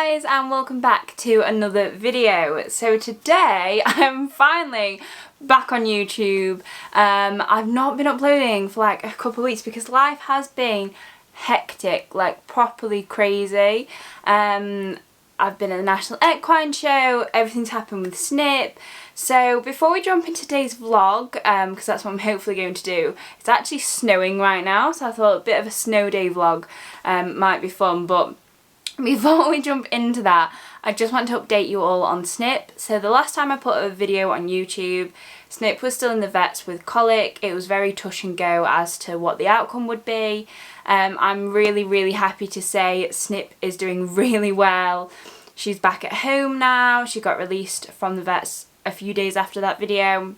guys, and welcome back to another video. So today I'm finally back on YouTube. I've not been uploading for like a couple of weeks because life has been hectic, like properly crazy. I've been at the National Equine Show, everything's happened with Snip. So before we jump into today's vlog, because that's what I'm hopefully going to do, it's actually snowing right now, so I thought a bit of a snow day vlog might be fun. But before we jump into that, I just want to update you all on Snip. So the last time I put a video on YouTube, Snip was still in the vets with colic. It was very touch and go as to what the outcome would be. I'm really happy to say Snip is doing really well. She's back at home now. She got released from the vets a few days after that video.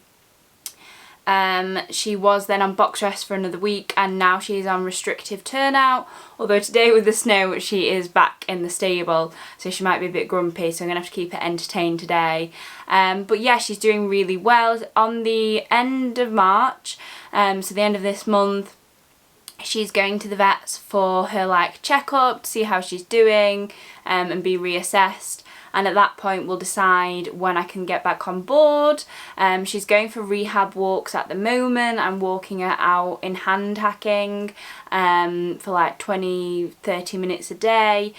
She was then on box rest for another week, and now she's on restrictive turnout, although today with the snow she is back in the stable, so she might be a bit grumpy, so I'm gonna have to keep her entertained today. But yeah, she's doing really well. On the end of March, so the end of this month, she's going to the vets for her like checkup to see how she's doing and be reassessed. And at that point we'll decide when I can get back on board. She's going for rehab walks at the moment. I'm walking her out in hand hacking for like 20-30 minutes a day.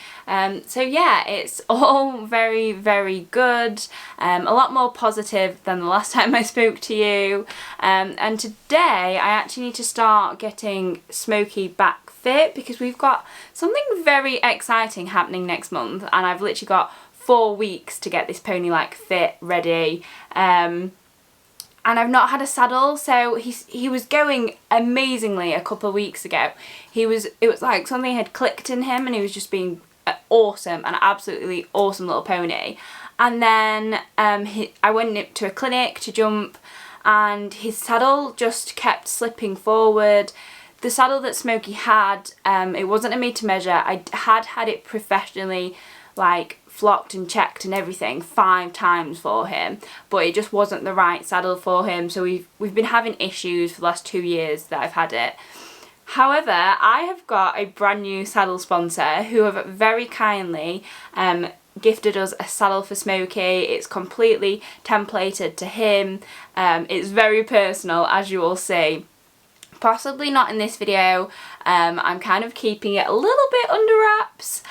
So yeah, it's all very good. A lot more positive than the last time I spoke to you. And today I actually need to start getting Smokey back fit because we've got something very exciting happening next month, and I've literally got 4 weeks to get this pony like fit, ready, and I've not had a saddle. So he was going amazingly a couple of weeks ago. It was like something had clicked in him, and he was just being awesome, an absolutely awesome little pony. And then I went to a clinic to jump, and his saddle just kept slipping forward. The saddle that Smokey had, it wasn't a made to measure. I had it professionally like flocked and checked and everything 5 times for him, but it just wasn't the right saddle for him. So we've been having issues for the last 2 years that I've had it. However, I have got a brand new saddle sponsor who have very kindly gifted us a saddle for Smokey. It's completely templated to him. It's very personal, as you will see. Possibly not in this video. I'm kind of keeping it a little bit under wraps.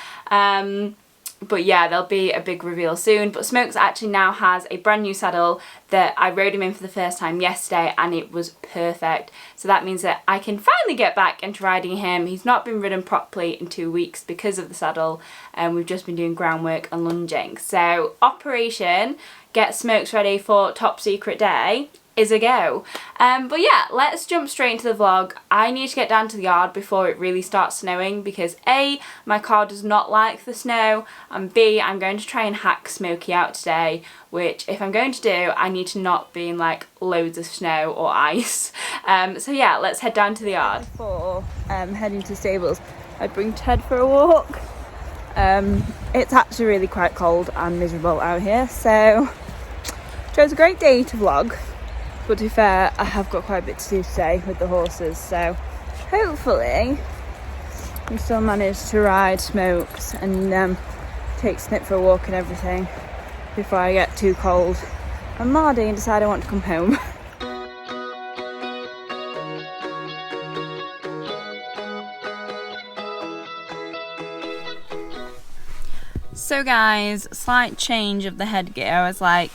But yeah, there'll be a big reveal soon. But Smokes actually now has a brand new saddle that I rode him in for the first time yesterday, and it was perfect. So that means that I can finally get back into riding him. He's not been ridden properly in 2 weeks because of the saddle, and we've just been doing groundwork and lunging. So Operation Get Smokes Ready for Top Secret Day is a go. But yeah, let's jump straight into the vlog. I need to get down to the yard before it really starts snowing because A, my car does not like the snow, and B, I'm going to try and hack Smokey out today, which if I'm going to do, I need to not be in like loads of snow or ice. So yeah, let's head down to the yard. Before heading to the stables, I'd bring Ted for a walk. It's actually really quite cold and miserable out here, so it was a great day to vlog. But to be fair, I have got quite a bit to do today with the horses, so hopefully we still manage to ride Smokes and take Snip for a walk and everything before I get too cold and Mardy and decide I want to come home. So guys, slight change of the headgear. I was like,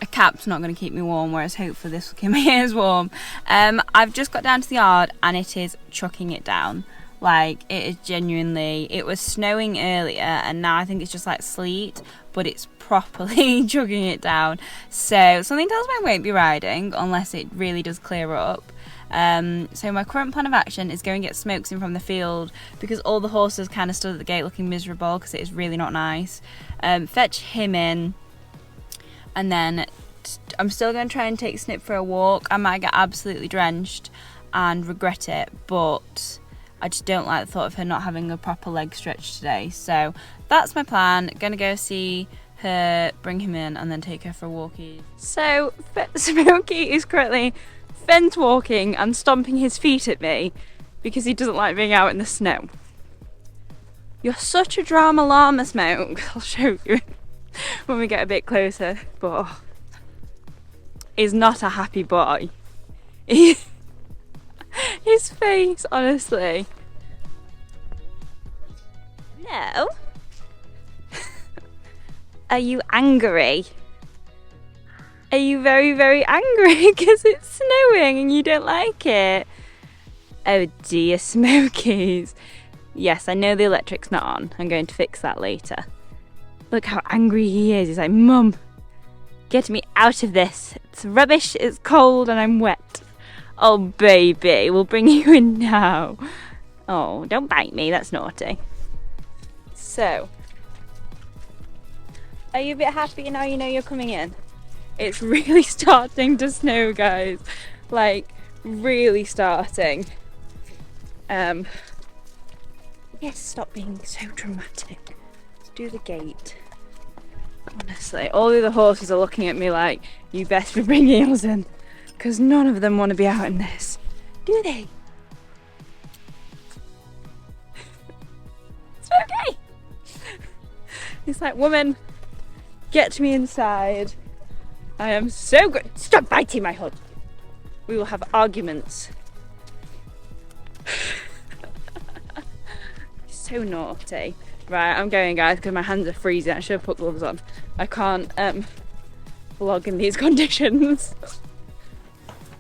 a cap's not going to keep me warm, whereas hopefully this will keep my ears warm. I've just got down to the yard and it is chucking it down. Like, it is genuinely, it was snowing earlier and now I think it's just like sleet, but it's properly chucking it down. So something tells me I won't be riding unless it really does clear up. So my current plan of action is go and get Smokes in from the field because all the horses kind of stood at the gate looking miserable because it is really not nice. Fetch him in. And then I'm still going to try and take Snip for a walk. I might get absolutely drenched and regret it, but I just don't like the thought of her not having a proper leg stretch today. So that's my plan. Gonna go see her, bring him in, and then take her for a walkie. So Smokey is currently fence walking and stomping his feet at me because he doesn't like being out in the snow. You're such a drama llama, Smoke. I'll show you when we get a bit closer. But he's not a happy boy. His face, honestly. No. Are you angry? Are you very, very angry because it's snowing and you don't like it? Oh dear, Smokies. Yes, I know the electric's not on. I'm going to fix that later. Look how angry he is. He's like, Mum, get me out of this. It's rubbish, it's cold and I'm wet. Oh baby, we'll bring you in now. Oh, don't bite me, that's naughty. So, are you a bit happy now you know you're coming in? It's really starting to snow, guys. Like, really starting. Yes, stop being so dramatic. Let's do the gate. Honestly, all the other horses are looking at me like, you best be bringing yours in. Because none of them want to be out in this. Do they? It's okay. It's like, woman, get me inside. I am so good. Stop biting my hood. We will have arguments. So naughty. Right, I'm going, guys, because my hands are freezing. I should have put gloves on. I can't vlog in these conditions.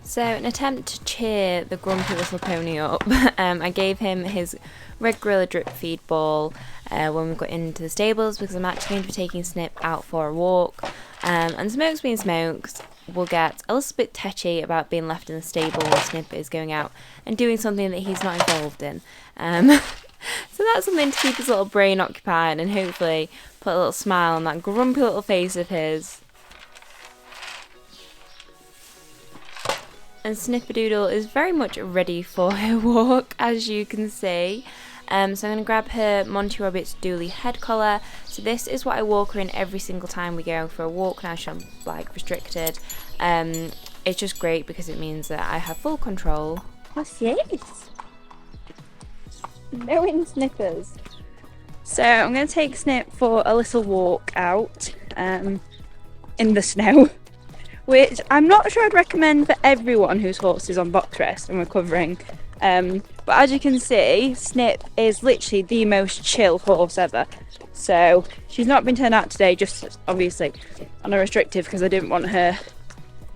So, in an attempt to cheer the grumpy little pony up, I gave him his red gorilla drip feed ball when we got into the stables, because I'm actually going to be taking Snip out for a walk. And Smokes being Smokes will get a little bit tetchy about being left in the stable while Snip is going out and doing something that he's not involved in. So that's something to keep his little brain occupied and hopefully put a little smile on that grumpy little face of his. And Snipperdoodle is very much ready for her walk, as you can see. So I'm going to grab her Monty Roberts Dooley head collar. So this is what I walk her in every single time we go for a walk. Now she's like restricted. It's just great because it means that I have full control. What's this? No in Snippers. So I'm going to take Snip for a little walk out in the snow, which I'm not sure I'd recommend for everyone whose horse is on box rest and recovering. But as you can see, Snip is literally the most chill horse ever. So she's not been turned out today, just obviously on a restrictive because I didn't want her,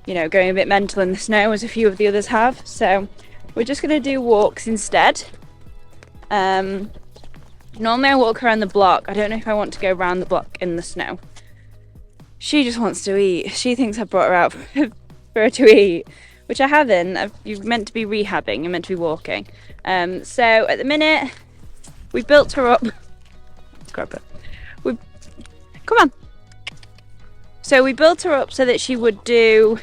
you know, going a bit mental in the snow as a few of the others have. So we're just going to do walks instead. Normally I walk around the block. I don't know if I want to go around the block in the snow. She just wants to eat. She thinks I brought her out for her to eat, which I haven't. You're meant to be rehabbing, you're meant to be walking. So at the minute, we built her up. Let's grab her. Come on. So we built her up so that she would do,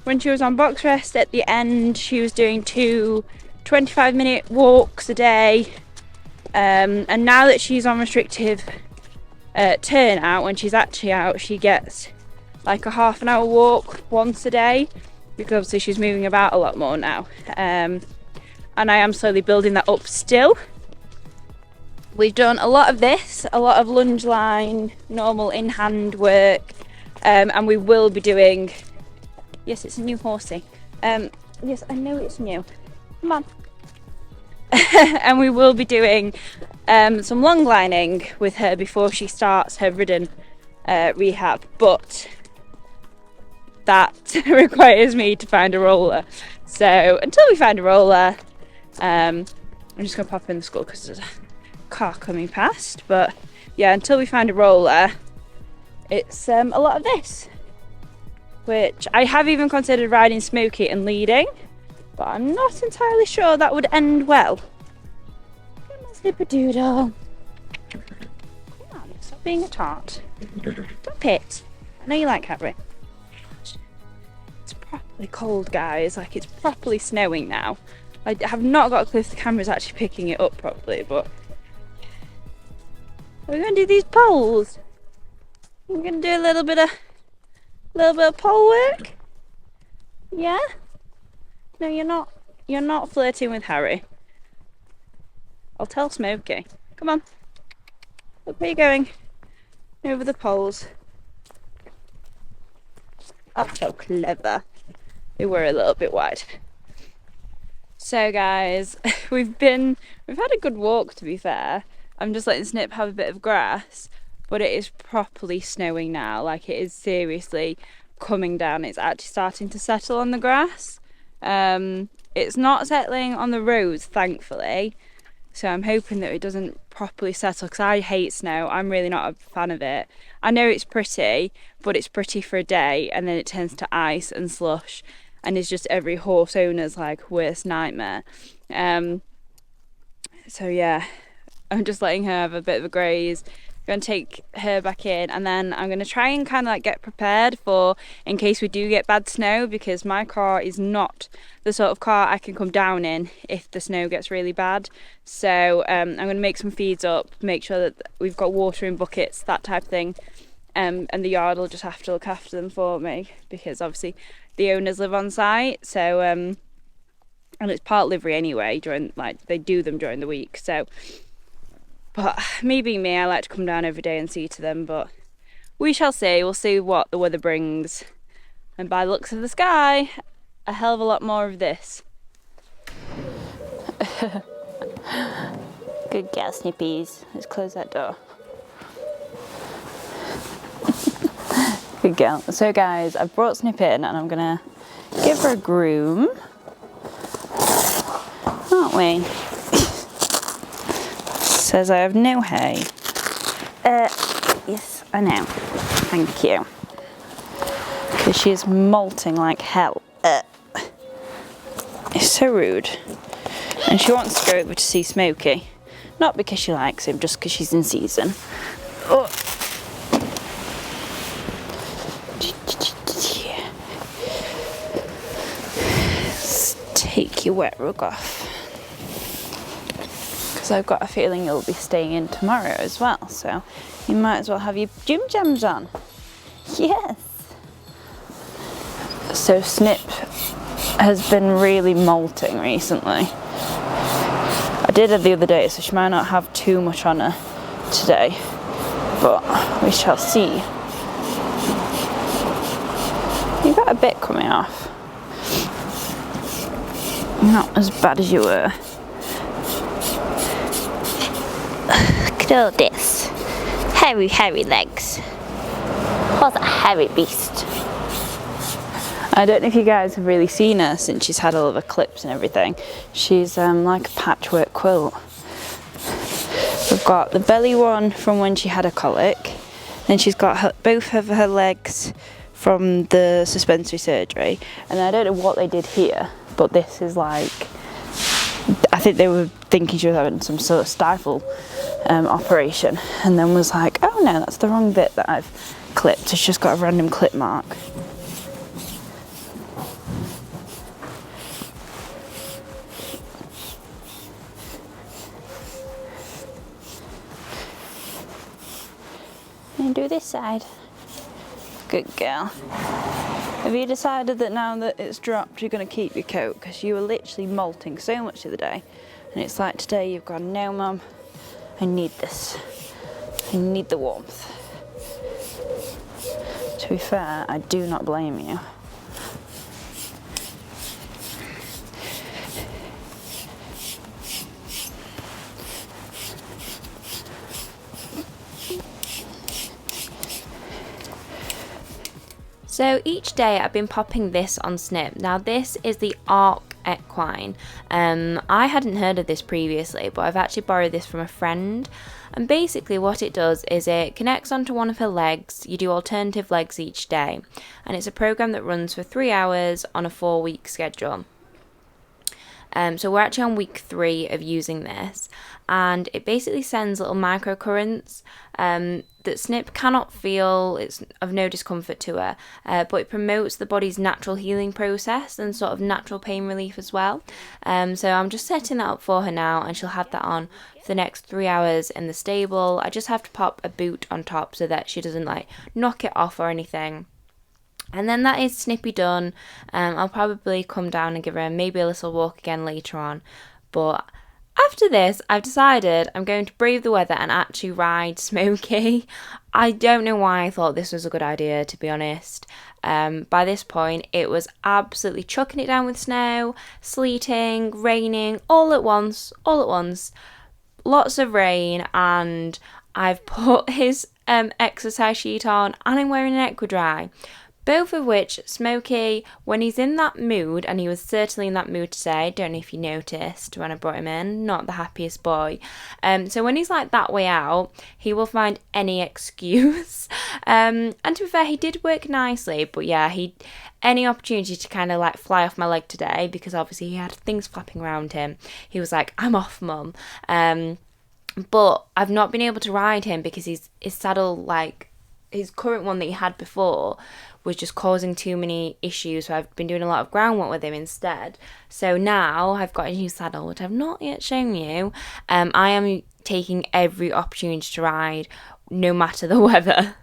when she was on box rest at the end, she was doing 2 25-minute walks a day. And now that she's on restrictive turnout, when she's actually out, she gets like a half an hour walk once a day, because obviously she's moving about a lot more now. And I am slowly building that up still. We've done a lot of this, a lot of lunge line, normal in-hand work, and we will be doing, yes, it's a new horsey. Yes, I know it's new. Come on. And we will be doing some long lining with her before she starts her ridden rehab, but that requires me to find a roller. So until we find a roller, I'm just going to pop in the school because there's a car coming past. But yeah, until we find a roller, it's a lot of this, which I have even considered riding Smokey and leading, but I'm not entirely sure that would end well. Come on, Snipperdoodle. Come on, stop being a tart. Stop it. I know you like Harry. It's properly cold, guys. Like, it's properly snowing now. I have not got a clue if the camera's actually picking it up properly, but we're going to do these poles. We're going to do a little bit of pole work. Yeah? No, you're not flirting with Harry. I'll tell Smokey. Come on. Look where you're going. Over the poles. That's so clever. They were a little bit wide. So guys, we've had a good walk, to be fair. I'm just letting Snip have a bit of grass, but it is properly snowing now. Like, it is seriously coming down. It's actually starting to settle on the grass. It's not settling on the roads, thankfully. So I'm hoping that it doesn't properly settle, because I hate snow. I'm really not a fan of it. I know it's pretty, but it's pretty for a day and then it turns to ice and slush, and it's just every horse owner's like worst nightmare. So yeah, I'm just letting her have a bit of a graze. I'm going to take her back in, and then I'm going to try and kind of like get prepared for in case we do get bad snow, because my car is not the sort of car I can come down in if the snow gets really bad. So I'm going to make some feeds up, make sure that we've got water in buckets, that type of thing, and the yard will just have to look after them for me, because obviously the owners live on site. So and it's part livery anyway, during, like, they do them during the week. So, but me being me, I like to come down every day and see to them, but we shall see. We'll see what the weather brings. And by the looks of the sky, a hell of a lot more of this. Good girl, Snippies. Let's close that door. Good girl. So guys, I've brought Snip in and I'm gonna give her a groom. Aren't we? Says I have no hay. Yes, I know. Thank you. Because she is molting like hell. It's so rude. And she wants to go over to see Smokey. Not because she likes him, just because she's in season. Oh. Let's take your wet rug off. Because I've got a feeling you'll be staying in tomorrow as well, so you might as well have your gym jams on. Yes. So Snip has been really molting recently. I did her the other day, so she might not have too much on her today, but we shall see. You got a bit coming off. Not as bad as you were. Look at all this. Hairy, hairy legs. What's a hairy beast? I don't know if you guys have really seen her since she's had all of her clips and everything. She's like a patchwork quilt. We've got the belly one from when she had a colic. Then she's got both of her legs from the suspensory surgery. And I don't know what they did here, but this is like, I think they were thinking she was having some sort of stifle operation, and then was like, oh no, that's the wrong bit that I've clipped. It's just got a random clip mark. And do this side. Good girl. Have you decided that now that it's dropped you're going to keep your coat? Because you were literally molting so much the other day, and it's like today you've gone, no mum, I need this. I need the warmth. To be fair, I do not blame you. So each day I've been popping this on Snip. Now this is the Ark Equine. I hadn't heard of this previously, but I've actually borrowed this from a friend. And basically what it does is it connects onto one of her legs. You do alternative legs each day. And it's a program that runs for 3 hours on a 4-week schedule. So we're actually on week 3 of using this, and it basically sends little microcurrents that Snip cannot feel. It's of no discomfort to her, but it promotes the body's natural healing process and sort of natural pain relief as well. So I'm just setting that up for her now, and she'll have that on for the next 3 hours in the stable. I just have to pop a boot on top so that she doesn't like knock it off or anything. And then that is Snippy done. I'll probably come down and give her maybe a little walk again later on. But After this, I've decided I'm going to brave the weather and actually ride Smokey. I don't know why I thought this was a good idea, to be honest. By this point, it was absolutely chucking it down with snow, sleeting, raining, all at once. Lots of rain, and I've put his exercise sheet on, and I'm wearing an Equidry. Both of which, Smokey, when he's in that mood, and he was certainly in that mood today, don't know if you noticed when I brought him in, not the happiest boy. So when he's like that way out, he will find any excuse. And to be fair, he did work nicely, but yeah, any opportunity to kind of like fly off my leg today, because obviously he had things flapping around him, he was like, I'm off, mum. But I've not been able to ride him because his saddle, like his current one that he had before, was just causing too many issues, so I've been doing a lot of ground work with him instead. So now I've got a new saddle, which I've not yet shown you. I am taking every opportunity to ride, no matter the weather.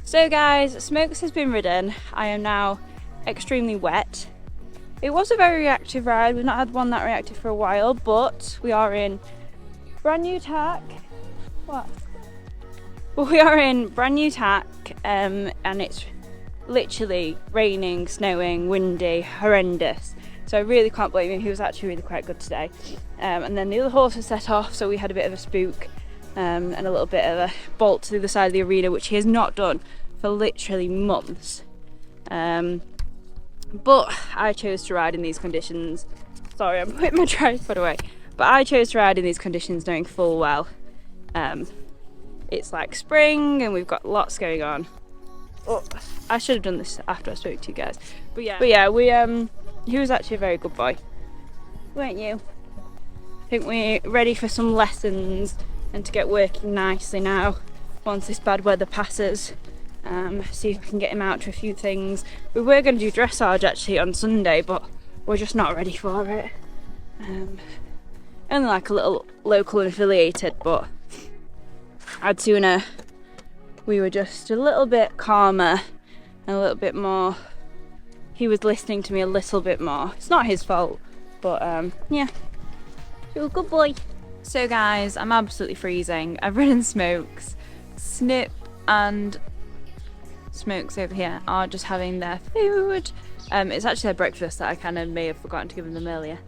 So guys, Smokes has been ridden. I am now extremely wet. It was a very reactive ride. We've not had one that reactive for a while, but we are in brand new tack. What? Well, we are in brand new tack, and it's literally raining, snowing, windy, horrendous. So I really can't blame him. He was actually really quite good today. And then the other horse was set off, so we had a bit of a spook and a little bit of a bolt to the side of the arena, which he has not done for literally months. But I chose to ride in these conditions. Sorry, I'm putting my tripod away. But I chose to ride in these conditions knowing full well it's like spring and we've got lots going on. Oh, I should have done this after I spoke to you guys. But yeah, he was actually a very good boy, weren't you? I think we're ready for some lessons and to get working nicely now once this bad weather passes. See if I can get him out to a few things. We were going to do dressage actually on Sunday, but we're just not ready for it. Only like a little local and affiliated, but I'd sooner we were just a little bit calmer and a little bit more. He was listening to me a little bit more. It's not his fault, but yeah, you're a good boy. So guys, I'm absolutely freezing. I've ridden Smokes. Snip and Smokes over here are just having their food. It's actually their breakfast that I kind of may have forgotten to give them earlier.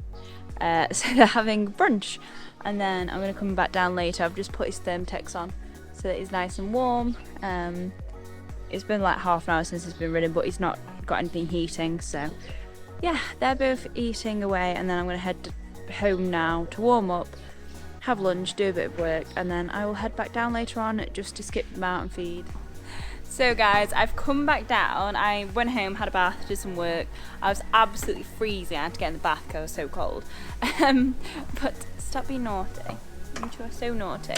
So they're having brunch, and then I'm going to come back down later. I've just put his Thermtex on so that he's nice and warm. It's been like half an hour since he's been ridden, but he's not got anything heating, so yeah, they're both eating away, and then I'm going to head home now to warm up, have lunch, do a bit of work, and then I will head back down later on just to skip them out and feed. So guys, I've come back down. I went home, had a bath, did some work. I was absolutely freezing. I had to get in the bath because I was so cold. But stop being naughty. You two are so naughty.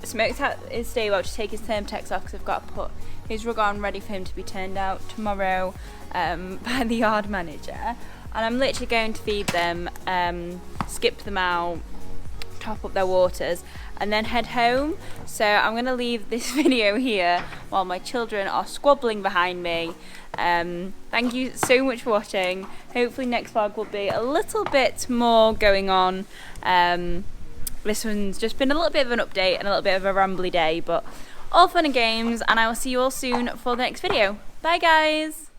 Smokes is stay well to take his Thermtex off because I've got to put his rug on ready for him to be turned out tomorrow by the yard manager. And I'm literally going to feed them, skip them out, top up their waters, and then head home. So I'm going to leave this video here while my children are squabbling behind me. Thank you so much for watching. Hopefully next vlog will be a little bit more going on. This one's just been a little bit of an update and a little bit of a rambly day, but all fun and games, and I will see you all soon for the next video. Bye guys!